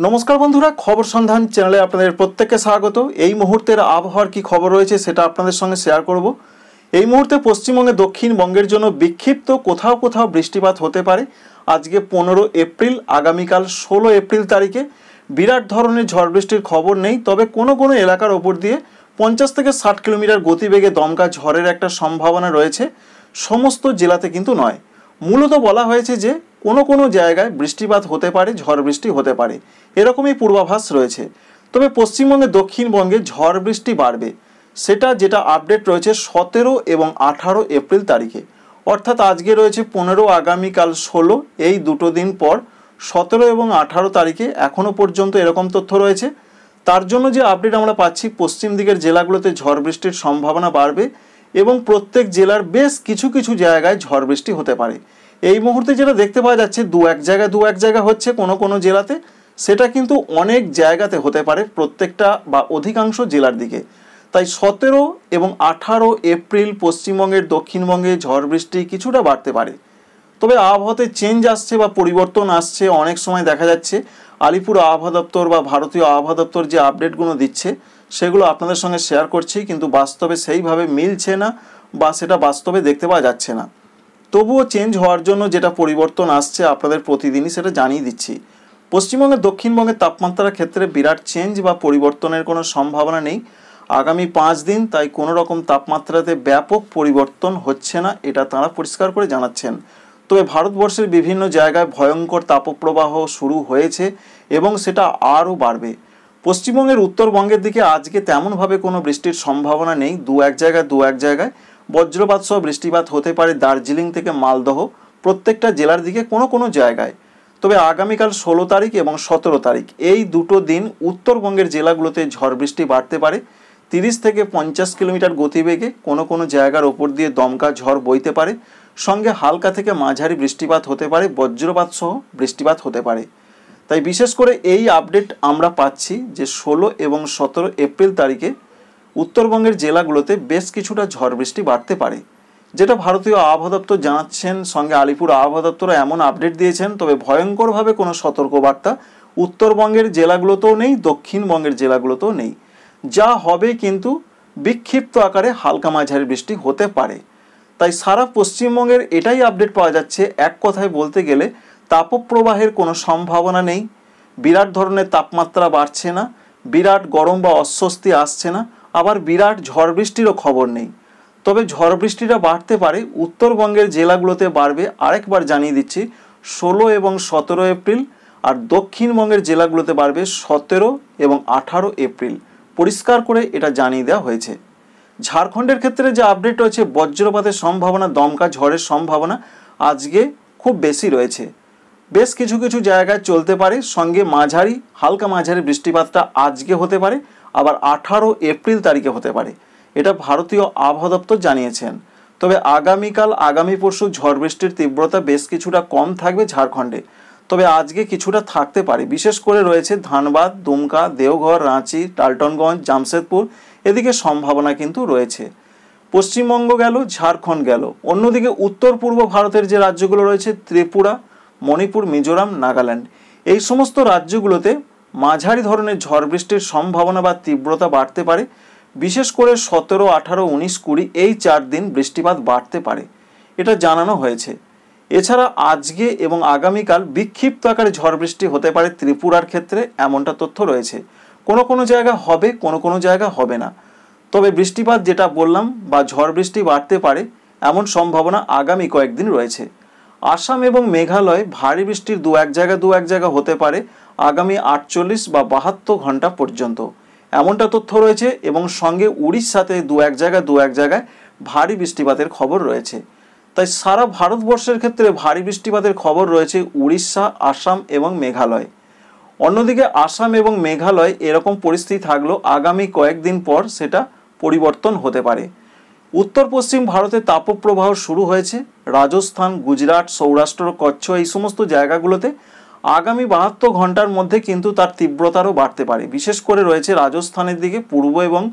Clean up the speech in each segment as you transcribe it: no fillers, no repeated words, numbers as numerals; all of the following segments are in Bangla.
নমস্কার বন্ধুরা, খবর সন্ধান চ্যানেলে আপনাদের প্রত্যেককে স্বাগত। এই মুহূর্তের আবহাওয়ার কি খবর রয়েছে সেটা আপনাদের সঙ্গে শেয়ার করব। এই মুহূর্তে পশ্চিমবঙ্গে দক্ষিণবঙ্গের জন্য বিক্ষিপ্ত কোথাও কোথাও বৃষ্টিপাত হতে পারে। আজকে 15 এপ্রিল, আগামীকাল 16 এপ্রিল তারিখে বিরাট ধরনের ঝড় বৃষ্টির খবর নেই, তবে কোনো কোনো এলাকার ওপর দিয়ে 50 থেকে 60 কিলোমিটার গতিবেগে দমকা ঝড়ের একটা সম্ভাবনা রয়েছে। সমস্ত জেলাতে কিন্তু নয়। মূলত বলা হয়েছে যে কোনো কোনো জায়গায় বৃষ্টিপাত হতে পারে, ঝড় বৃষ্টি হতে পারে, এরকমই পূর্বাভাস রয়েছে। তবে পশ্চিমবঙ্গে দক্ষিণবঙ্গে ঝড় বৃষ্টি বাড়বে, যেটা আপডেট রয়েছে 17 এবং 18 এপ্রিল তারিখে। অর্থাৎ আজকে রয়েছে 15, আগামীকাল 16, এই দুটো দিন পর 17 এবং 18 তারিখে এখনও পর্যন্ত এরকম তথ্য রয়েছে। তার জন্য যে আপডেট আমরা পাচ্ছি, পশ্চিম দিকের জেলাগুলোতে ঝড় বৃষ্টির সম্ভাবনা বাড়বে এবং প্রত্যেক জেলার বেশ কিছু কিছু জায়গায় ঝড় বৃষ্টি হতে পারে। এই মুহূর্তে যেটা দেখতে পাওয়া যাচ্ছে দু এক জায়গা হচ্ছে কোনো কোনো জেলাতে, সেটা কিন্তু অনেক জায়গাতে হতে পারে, প্রত্যেকটা বা অধিকাংশ জেলার দিকে। তাই 17 এবং 18 এপ্রিল পশ্চিমবঙ্গের দক্ষিণবঙ্গে ঝড় বৃষ্টি কিছুটা বাড়তে পারে। তবে আবহাওয়াতে চেঞ্জ আসছে বা পরিবর্তন আসছে। অনেক সময় দেখা যাচ্ছে আলিপুর আবহাওয়া দপ্তর বা ভারতীয় আবহাওয়া দপ্তর যে আপডেটগুলো দিচ্ছে সেগুলো আপনাদের সঙ্গে শেয়ার করছি, কিন্তু বাস্তবে সেইভাবে মিলছে না বা সেটা বাস্তবে দেখতে পাওয়া যাচ্ছে না। তবুও চেঞ্জ হওয়ার জন্য যেটা পরিবর্তন আসছে আপনাদের প্রতিদিনই সেটা জানিয়ে দিচ্ছি। পশ্চিমবঙ্গের দক্ষিণবঙ্গের তাপমাত্রার ক্ষেত্রে বিরাট চেঞ্জ বা পরিবর্তনের কোনো সম্ভাবনা নেই আগামী 5 দিন। তাই কোনো রকম তাপমাত্রাতে ব্যাপক পরিবর্তন হচ্ছে না, এটা তাঁরা পরিষ্কার করে জানাচ্ছেন। তবে ভারতবর্ষের বিভিন্ন জায়গায় ভয়ঙ্কর তাপপ্রবাহ শুরু হয়েছে এবং সেটা আরও বাড়বে। পশ্চিমবঙ্গের উত্তরবঙ্গের দিকে আজকে তেমনভাবে কোনো বৃষ্টির সম্ভাবনা নেই। দু এক জায়গায় বজ্রপাত সহ বৃষ্টিপাত হতে পারে দার্জিলিং থেকে মালদহ, প্রত্যেকটা জেলার দিকে কোনো কোনো জায়গায়। তবে আগামীকাল 16 তারিখ এবং 17 তারিখ এই দুটো দিন উত্তরবঙ্গের জেলাগুলোতে ঝড় বৃষ্টি বাড়তে পারে। 30 থেকে 50 কিলোমিটার গতিবেগে কোনো কোনো জায়গার ওপর দিয়ে দমকা ঝড় বইতে পারে, সঙ্গে হালকা থেকে মাঝারি বৃষ্টিপাত হতে পারে, বজ্রপাত সহ বৃষ্টিপাত হতে পারে। তাই বিশেষ করে এই আপডেট আমরা পাচ্ছি যে 16 এবং 17 এপ্রিল তারিখে উত্তরবঙ্গের জেলাগুলোতে বেশ কিছুটা ঝড় বৃষ্টি বাড়তে পারে, যেটা ভারতীয় আবহাওয়া দপ্তর জানাচ্ছেন। সঙ্গে আলিপুর আবহাওয়া দপ্তরও এমন আপডেট দিয়েছেন। তবে ভয়ঙ্করভাবে কোনো সতর্কবার্তা উত্তরবঙ্গের জেলাগুলোতেও নেই, দক্ষিণবঙ্গের জেলাগুলোতেও নেই। যা হবে কিন্তু বিক্ষিপ্ত আকারে হালকা মাঝারি বৃষ্টি হতে পারে। তাই সারা পশ্চিমবঙ্গের এটাই আপডেট পাওয়া যাচ্ছে। এক কথায় বলতে গেলে তাপপ্রবাহের কোনো সম্ভাবনা নেই, বিরাট ধরনের তাপমাত্রা বাড়ছে না, বিরাট গরম বা অস্বস্তি আসছে না, আবার বিরাট ঝড় বৃষ্টিরও খবর নেই। তবে ঝড় বৃষ্টিটা বাড়তে পারে, উত্তরবঙ্গের জেলাগুলোতে বাড়বে। আরেকবার জানিয়ে দিচ্ছি 16 এবং 17 এপ্রিল, আর দক্ষিণবঙ্গের জেলাগুলোতে বাড়বে 17 এবং 18 এপ্রিল। পরিষ্কার করে এটা জানিয়ে দেওয়া হয়েছে। ঝাড়খণ্ডের ক্ষেত্রে যে আপডেট রয়েছে, বজ্রপাতের সম্ভাবনা, দমকা ঝড়ের সম্ভাবনা আজকে খুব বেশি রয়েছে। বেশ কিছু কিছু জায়গায় চলতে পারে, সঙ্গে হালকা মাঝারি বৃষ্টিপাতটা আজকে হতে পারে, আবার 18 এপ্রিল তারিখে হতে পারে। এটা ভারতীয় আবহাওয়া দপ্তর জানিয়েছেন। তবে আগামী পরশু ঝড় বৃষ্টির তীব্রতা বেশ কিছুটা কম থাকবে ঝাড়খণ্ডে। তবে আজকে কিছুটা থাকতে পারে। বিশেষ করে রয়েছে ধানবাদ, দুমকা, দেওঘর, রাঁচি, টালটনগঞ্জ, জামশেদপুর, এদিকে সম্ভাবনা কিন্তু রয়েছে। পশ্চিমবঙ্গ গেল, ঝাড়খণ্ড গেল। অন্যদিকে উত্তর পূর্ব ভারতের যে রাজ্যগুলো রয়েছে, ত্রিপুরা, মণিপুর, মিজোরাম, নাগাল্যান্ড, এই সমস্ত রাজ্যগুলোতে মাঝারি ধরনের ঝড় বৃষ্টির সম্ভাবনা বা তীব্রতা বাড়তে পারে। বিশেষ করে 17, 18, 19, 20 এই 4 দিন বৃষ্টিপাত বাড়তে পারে, এটা জানানো হয়েছে। এছাড়া আজকে এবং আগামীকাল বিক্ষিপ্ত আকারে ঝড় বৃষ্টি হতে পারে ত্রিপুরার ক্ষেত্রে, এমনটা তথ্য রয়েছে। কোনো কোনো জায়গা হবে, কোনো কোনো জায়গা হবে না। তবে বৃষ্টিপাত যেটা বললাম বা ঝড় বৃষ্টি বাড়তে পারে এমন সম্ভাবনা আগামী কয়েকদিন রয়েছে। আসাম এবং মেঘালয় ভারী বৃষ্টির দু এক জায়গা হতে পারে আগামী 48 বা 72 ঘন্টা পর্যন্ত, এমনটা তথ্য রয়েছে। এবং সঙ্গে উড়িষ্যাতে দু এক জায়গায় ভারী বৃষ্টিপাতের খবর রয়েছে। তাই সারা ভারতবর্ষের ক্ষেত্রে ভারী বৃষ্টিপাতের খবর রয়েছে উড়িষ্যা, আসাম এবং মেঘালয়। অন্যদিকে আসাম এবং মেঘালয় এরকম পরিস্থিতি থাকলেও আগামী কয়েকদিন পর সেটা পরিবর্তন হতে পারে। উত্তর পশ্চিম ভারতে তাপপ্রবাহ শুরু হয়েছে। রাজস্থান, গুজরাট, সৌরাষ্ট্র, কচ্ছ এই সমস্ত জায়গাগুলোতে আগামী 72 ঘন্টার মধ্যে কিন্তু তার তীব্রতারও বাড়তে পারে। বিশেষ করে রয়েছে রাজস্থানের দিকে, পূর্ব এবং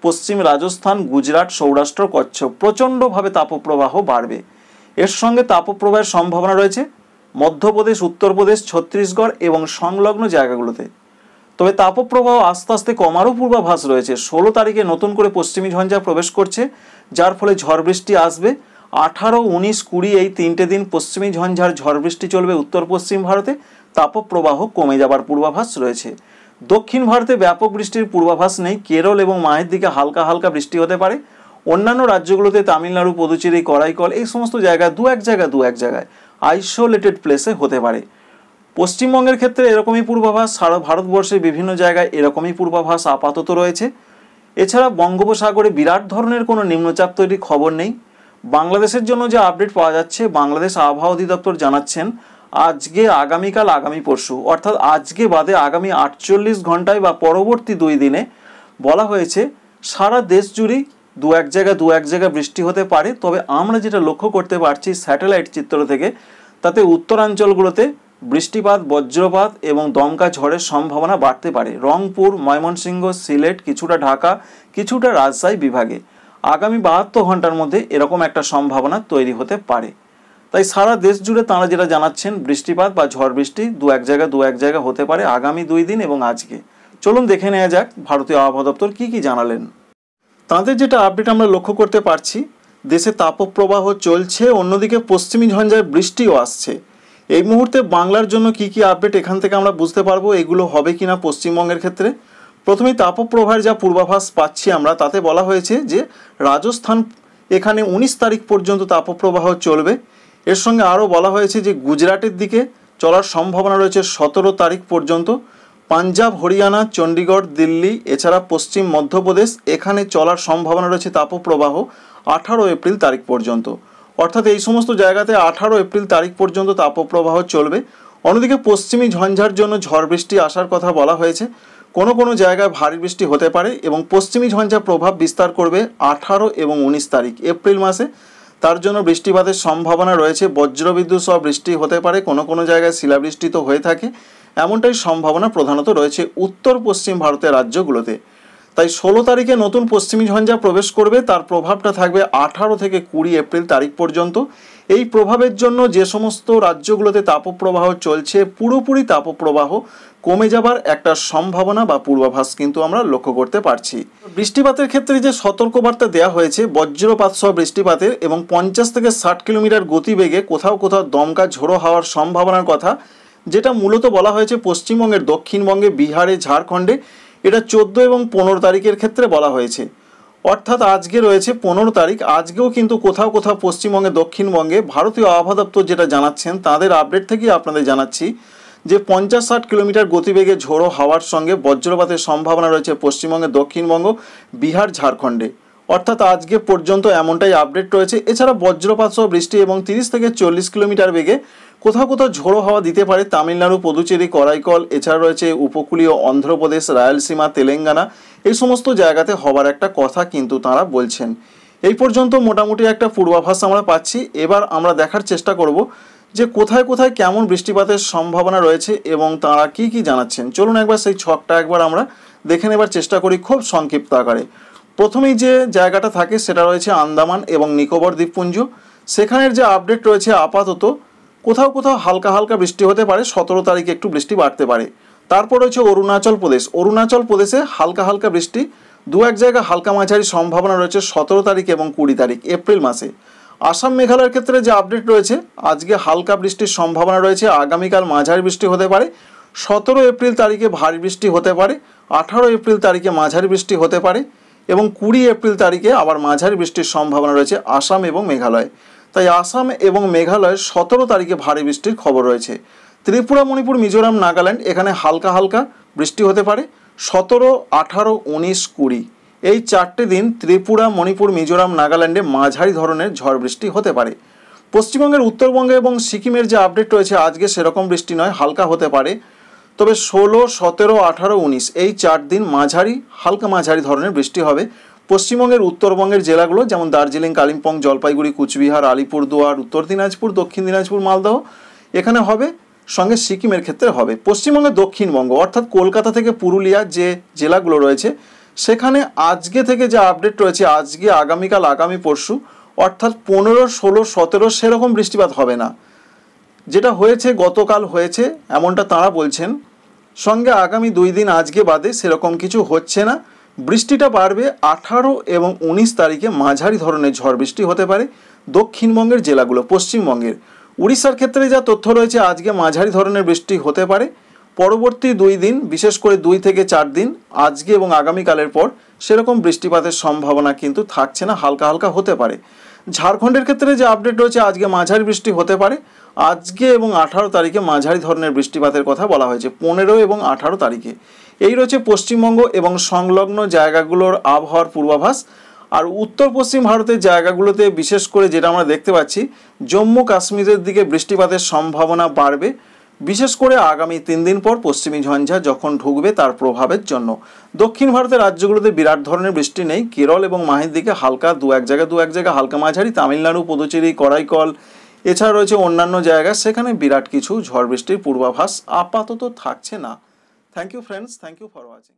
পশ্চিম রাজস্থান, গুজরাট, সৌরাষ্ট্র, কচ্ছ প্রচণ্ডভাবে তাপপ্রবাহ বাড়বে। এর সঙ্গে তাপপ্রবাহের সম্ভাবনা রয়েছে মধ্যপ্রদেশ, উত্তরপ্রদেশ, ছত্তিশগড় এবং সংলগ্ন জায়গাগুলোতে। তবে তাপপ্রবাহ আস্তে আস্তে কমারও পূর্বাভাস রয়েছে। 16 তারিখে নতুন করে পশ্চিমী ঝঞ্ঝা প্রবেশ করছে, যার ফলে ঝড় বৃষ্টি আসবে। 18, 19, 20 এই 3টে দিন পশ্চিমী ঝঞ্ঝার ঝড় বৃষ্টি চলবে উত্তর পশ্চিম ভারতে। তাপপ্রবাহ কমে যাবার পূর্বাভাস রয়েছে। দক্ষিণ ভারতে ব্যাপক বৃষ্টির পূর্বাভাস নেই। কেরল এবং মায়ের দিকে হালকা হালকা বৃষ্টি হতে পারে। অন্যান্য রাজ্যগুলোতে তামিলনাড়ু, পুদুচেরি, করাইকল এই সমস্ত জায়গায় দু এক জায়গায় আইসোলেটেড প্লেসে হতে পারে। পশ্চিমবঙ্গের ক্ষেত্রে এরকমই পূর্বাভাস, সারা ভারতবর্ষের বিভিন্ন জায়গায় এরকমই পূর্বাভাস আপাতত রয়েছে। এছাড়া বঙ্গোপসাগরে বিরাট ধরনের কোনো নিম্নচাপ তৈরির খবর নেই। বাংলাদেশের জন্য যে আপডেট পাওয়া যাচ্ছে, বাংলাদেশ আবহাওয়া অধিদপ্তর জানাচ্ছেন আজকে, আগামীকাল, আগামী পরশু অর্থাৎ আজকে বাদে আগামী 48 ঘন্টায় বা পরবর্তী 2 দিনে বলা হয়েছে সারা দেশ জুড়েই দু এক জায়গায় বৃষ্টি হতে পারে। তবে আমরা যেটা লক্ষ্য করতে পারছি স্যাটেলাইট চিত্র থেকে, তাতে উত্তরাঞ্চলগুলোতে বৃষ্টিপাত, বজ্রপাত এবং দমকা ঝড়ের সম্ভাবনা বাড়তে পারে। রংপুর, ময়মনসিংহ, সিলেট, কিছুটা ঢাকা, কিছুটা রাজশাহী বিভাগে আগামী 72 ঘন্টার মধ্যে এরকম একটা সম্ভাবনা তৈরি হতে পারে। তাই সারা দেশ জুড়ে তাঁরা যেটা জানাচ্ছেন, বৃষ্টিপাত বা ঝড় বৃষ্টি দু এক জায়গায় হতে পারে আগামী 2 দিন এবং আজকে। চলুন দেখে নেওয়া যাক ভারতীয় আবহাওয়া দপ্তর কি জানালেন। তাঁদের যেটা আপডেট আমরা লক্ষ্য করতে পারছি, দেশে তাপপ্রবাহ চলছে, অন্যদিকে পশ্চিমী ঝঞ্ঝায় বৃষ্টিও আসছে। এই মুহূর্তে বাংলার জন্য কি আপডেট এখান থেকে আমরা বুঝতে পারবো এগুলো হবে কিনা পশ্চিমবঙ্গের ক্ষেত্রে। প্রথমেই তাপপ্রবাহের যা পূর্বাভাস পাচ্ছি আমরা, তাতে বলা হয়েছে যে রাজস্থান এখানে 19 তারিখ পর্যন্ত তাপপ্রবাহ চলবে। এর সঙ্গে আরও বলা হয়েছে যে গুজরাটের দিকে চলার সম্ভাবনা রয়েছে 17 তারিখ পর্যন্ত। পাঞ্জাব, হরিয়ানা, চণ্ডীগড়, দিল্লি, এছাড়া পশ্চিম মধ্যপ্রদেশ এখানে চলার সম্ভাবনা রয়েছে তাপপ্রবাহ 18 এপ্রিল তারিখ পর্যন্ত। অর্থাৎ এই সমস্ত জায়গাতে 18 এপ্রিল তারিখ পর্যন্ত তাপপ্রবাহ চলবে। অন্যদিকে পশ্চিমী ঝঞ্ঝার জন্য ঝড় বৃষ্টি আসার কথা বলা হয়েছে। কোনো জায়গায় ভারী বৃষ্টি হতে পারে এবং পশ্চিমী ঝঞ্ঝা প্রভাব বিস্তার করবে 18 এবং 19 তারিখ এপ্রিল মাসে। তার জন্য বৃষ্টিপাতের সম্ভাবনা রয়েছে। বজ্রবিদ্যুৎ সহ বৃষ্টি হতে পারে, কোনো জায়গায় শিলাবৃষ্টি তো হয়ে থাকে। এমনটাই সম্ভাবনা প্রধানত রয়েছে উত্তর পশ্চিম ভারতের রাজ্যগুলোতে। তাই 16 তারিখে নতুন পশ্চিমী ঝঞ্ঝা প্রবেশ করবে, তার প্রভাবটা থাকবে 18 থেকে 20 এপ্রিল তারিখ পর্যন্ত। এই প্রভাবের জন্য যে সমস্ত রাজ্যগুলোতে তাপপ্রবাহ চলছে, পুরোপুরি তাপপ্রবাহ কমে যাবার একটা সম্ভাবনা বা পূর্বাভাস কিন্তু আমরা লক্ষ্য করতে পারছি। বৃষ্টিপাতের ক্ষেত্রে যে সতর্কবার্তা দেওয়া হয়েছে বজ্রপাত সহ বৃষ্টিপাতের এবং 50 থেকে 60 কিলোমিটার গতিবেগে কোথাও দমকা ঝোড়ো হওয়ার সম্ভাবনার কথা, যেটা মূলত বলা হয়েছে পশ্চিমবঙ্গের দক্ষিণবঙ্গে, বিহারে, ঝাড়খণ্ডে, এটা 14 এবং 15 তারিখের ক্ষেত্রে বলা হয়েছে। অর্থাৎ আজকে রয়েছে 15 তারিখ, আজকেও কিন্তু কোথাও পশ্চিমবঙ্গে, দক্ষিণবঙ্গে ভারতীয় আবহাওয়া দপ্তর যেটা জানাচ্ছেন, তাদের আপডেট থেকেই আপনাদের জানাচ্ছি যে 50-60 কিলোমিটার গতিবেগে ঝোড়ো হাওয়ার সঙ্গে বজ্রপাতের সম্ভাবনা রয়েছে পশ্চিমবঙ্গে, দক্ষিণবঙ্গ, বিহার, ঝাড়খণ্ডে। অর্থাৎ আজকে পর্যন্ত এমনটাই আপডেট রয়েছে। এছাড়া বজ্রপাত সহ বৃষ্টি এবং 30 থেকে 40 কিলোমিটার বেগে কোথাও ঝোড়ো হাওয়া দিতে পারে তামিলনাড়ু, পুদুচেরি, করাইকল, এছাড়া রয়েছে উপকূলীয় অন্ধ্রপ্রদেশ, রায়ালসীমা, তেলেঙ্গানা, এই সমস্ত জায়গাতে হওয়ার একটা কথা কিন্তু তাঁরা বলছেন। এই পর্যন্ত মোটামুটি একটা পূর্বাভাস আমরা পাচ্ছি। এবার আমরা দেখার চেষ্টা করব যে কোথায় কেমন বৃষ্টিপাতের সম্ভাবনা রয়েছে এবং তাঁরা কি জানাচ্ছেন। চলুন একবার সেই ছকটা আমরা দেখে নেবার চেষ্টা করি খুব সংক্ষিপ্ত আকারে। প্রথমেই যে জায়গাটা থাকে সেটা রয়েছে আন্দামান এবং নিকোবর দ্বীপপুঞ্জ। সেখানের যে আপডেট রয়েছে আপাতত কোথাও হালকা বৃষ্টি হতে পারে, 17 তারিখে একটু বৃষ্টি বাড়তে পারে। তারপর রয়েছে অরুণাচল প্রদেশে হালকা বৃষ্টি, দু এক জায়গায় হালকা মাঝারি সম্ভাবনা রয়েছে 17 তারিখ এবং 20 তারিখ এপ্রিল মাসে। আসাম, মেঘালয়ের ক্ষেত্রে যে আপডেট রয়েছে, আজকে হালকা বৃষ্টির সম্ভাবনা রয়েছে, আগামীকাল মাঝারি বৃষ্টি হতে পারে, 17 এপ্রিল তারিখে ভারী বৃষ্টি হতে পারে, 18 এপ্রিল তারিখে মাঝারি বৃষ্টি হতে পারে এবং 20 এপ্রিল তারিখে আবার মাঝারি বৃষ্টির সম্ভাবনা রয়েছে আসাম এবং মেঘালয়। তাই আসাম এবং মেঘালয় 17 তারিখে ভারী বৃষ্টির খবর রয়েছে। ত্রিপুরা, মণিপুর, মিজোরাম, নাগাল্যান্ড এখানে হালকা বৃষ্টি হতে পারে 17, 18, 19, 20 এই 4টে দিন ত্রিপুরা, মণিপুর, মিজোরাম, নাগাল্যান্ডে মাঝারি ধরনের ঝড় বৃষ্টি হতে পারে। পশ্চিমবঙ্গের উত্তরবঙ্গে এবং সিকিমের যে আপডেট রয়েছে, আজকে সেরকম বৃষ্টি নয়, হালকা হতে পারে। তবে 16, 17, 18, 19 এই 4 দিন হালকা মাঝারি ধরনের বৃষ্টি হবে। পশ্চিমবঙ্গের উত্তরবঙ্গের জেলাগুলো যেমন দার্জিলিং, কালিম্পং, জলপাইগুড়ি, কুচবিহার, আলিপুরদুয়ার, উত্তর দিনাজপুর, দক্ষিণ দিনাজপুর, মালদহ এখানে হবে, সঙ্গে সিকিমের ক্ষেত্রে হবে। পশ্চিমবঙ্গের দক্ষিণবঙ্গ অর্থাৎ কলকাতা থেকে পুরুলিয়া যে জেলাগুলো রয়েছে, সেখানে আজকে থেকে যে আপডেট রয়েছে, আজকে, আগামীকাল, আগামী পরশু অর্থাৎ 15, 16, 17 সেরকম বৃষ্টিপাত হবে না। যেটা হয়েছে গতকাল হয়েছে এমনটা তাঁরা বলছেন। সঙ্গে আগামী 2 দিন আজকে বাদে সেরকম কিছু হচ্ছে না। বৃষ্টিটা বাড়বে 18 এবং 19 তারিখে মাঝারি ধরনের ঝড় বৃষ্টি হতে পারে দক্ষিণবঙ্গের জেলাগুলো। পশ্চিমবঙ্গের উড়িষ্যার ক্ষেত্রে যা তথ্য রয়েছে আজকে মাঝারি ধরনের বৃষ্টি হতে পারে। পরবর্তী 2 দিন বিশেষ করে 2 থেকে 4 দিন আজকে এবং আগামীকালের পর সেরকম বৃষ্টিপাতের সম্ভাবনা কিন্তু থাকছে না, হালকা হালকা হতে পারে। ঝাড়খণ্ডের ক্ষেত্রে যে আপডেট রয়েছে আজকে মাঝারি বৃষ্টি হতে পারে। আজকে এবং 18 তারিখে মাঝারি ধরনের বৃষ্টিপাতের কথা বলা হয়েছে, 15 এবং 18 তারিখে। এই রয়েছে পশ্চিমবঙ্গ এবং সংলগ্ন জায়গাগুলোর আবহাওয়ার পূর্বাভাস। আর উত্তর পশ্চিম ভারতের জায়গাগুলোতে বিশেষ করে যেটা আমরা দেখতে পাচ্ছি জম্মু কাশ্মীরের দিকে বৃষ্টিপাতের সম্ভাবনা বাড়বে, বিশেষ করে আগামী 3 দিন পর পশ্চিমী ঝঞ্ঝা যখন ঢুকবে তার প্রভাবের জন্য। দক্ষিণ ভারতের রাজ্যগুলোতে বিরাট ধরনের বৃষ্টি নেই, কেরল এবং মাহের দিকে হালকা দু এক জায়গায় হালকা মাঝারি, তামিলনাড়ু, পুদুচেরি, করাইকল, এছাড়া রয়েছে অন্যান্য জায়গা, সেখানে বিরাট কিছু ঝড় বৃষ্টির পূর্বাভাস আপাতত থাকছে না। Thank you friends, thank you for watching.